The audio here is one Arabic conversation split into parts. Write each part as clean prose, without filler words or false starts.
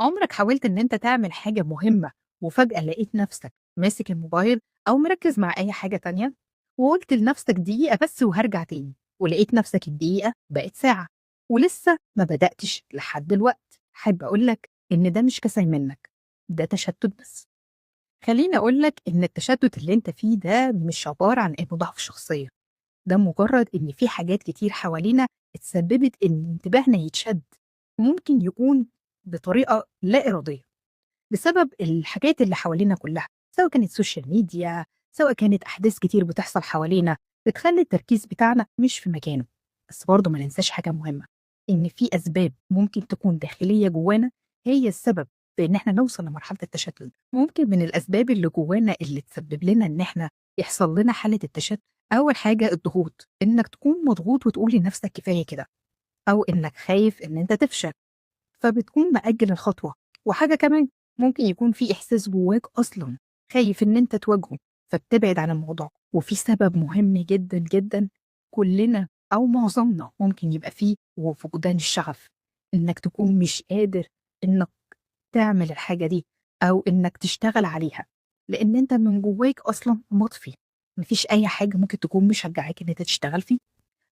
عمرك حاولت إن أنت تعمل حاجة مهمة وفجأة لقيت نفسك ماسك الموبايل أو مركز مع أي حاجة تانية وقلت لنفسك دقيقة بس وهرجع تاني، ولقيت نفسك الدقيقة بقت ساعة ولسه ما بدأتش لحد الوقت؟ حابة أقولك إن ده مش كسل منك، ده تشتت بس. خليني أقولك إن التشتت اللي أنت فيه ده مش عبارة عن إنه ضعف شخصية، ده مجرد إن في حاجات كتير حوالينا اتسببت إن انتباهنا يتشد، ممكن يكون بطريقة لا إرادية بسبب الحاجات اللي حوالينا كلها، سواء كانت سوشيال ميديا، سواء كانت أحداث كتير بتحصل حوالينا بتخلي التركيز بتاعنا مش في مكانه. بس برضه ما ننساش حاجة مهمة، إن في أسباب ممكن تكون داخلية جوانا هي السبب في إن إحنا نوصل لمرحلة التشتت ده. ممكن من الأسباب اللي جوانا اللي تسبب لنا إن إحنا يحصل لنا حالة التشتت، أول حاجة الضغوط، إنك تكون مضغوط وتقول لنفسك كفاية كده، أو إنك خايف إن أنت تفشل فبتكون مأجل الخطوة. وحاجة كمان، ممكن يكون في إحساس جواك أصلا خايف إن أنت تواجهه فبتبعد عن الموضوع. وفي سبب مهم جدا جدا كلنا أو معظمنا ممكن يبقى فيه، هو فقدان الشغف، إنك تكون مش قادر إنك تعمل الحاجة دي أو إنك تشتغل عليها، لأن أنت من جواك أصلا مطفي، مفيش أي حاجة ممكن تكون مشجعاك إن أنت تشتغل فيه.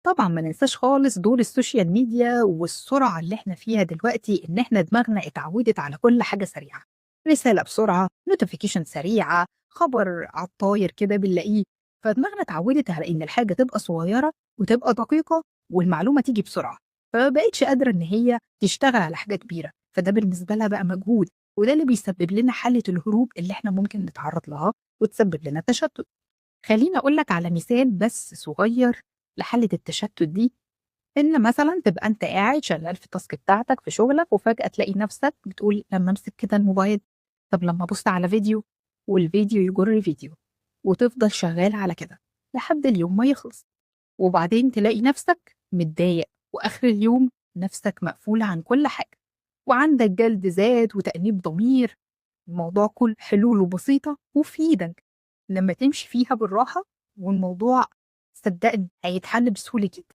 طبعًا ما ننساش خالص دور السوشيال ميديا والسرعة اللي إحنا فيها دلوقتي، إن إحنا دماغنا اتعودت على كل حاجة سريعة، رسالة بسرعة، notification سريعة، خبر على الطاير كده بنلاقيه، فدماغنا اتعودت على إن الحاجة تبقى صغيرة وتبقى دقيقة والمعلومة تيجي بسرعة، فما بقتش قادرة إن هي تشتغل على حاجة كبيرة، فده بالنسبة لها بقى مجهود، وده اللي بيسبب لنا حالة الهروب اللي إحنا ممكن نتعرض لها وتسبب لنا تشتت. خلّيني أقول لك على مثال بس صغير لحالة التشتت دي، إن مثلًا تبقى أنت قاعد شغال في الtask بتاعتك في شغلك، وفجأة تلاقي نفسك بتقول لمّا أمسك كده الموبايل، طب لمّا أبُص على فيديو، والفيديو يجر فيديو، وتفضل شغال على كده لحد اليوم ما يخلص، وبعدين تلاقي نفسك متضايق، وآخر اليوم نفسك مقفول عن كل حاجة، وعندك جلد ذات وتأنيب ضمير. الموضوع كله حلوله بسيطة وفي إيدك لمّا تمشي فيها بالراحة، والموضوع صدّقني هيتحل بسهولة جدًا.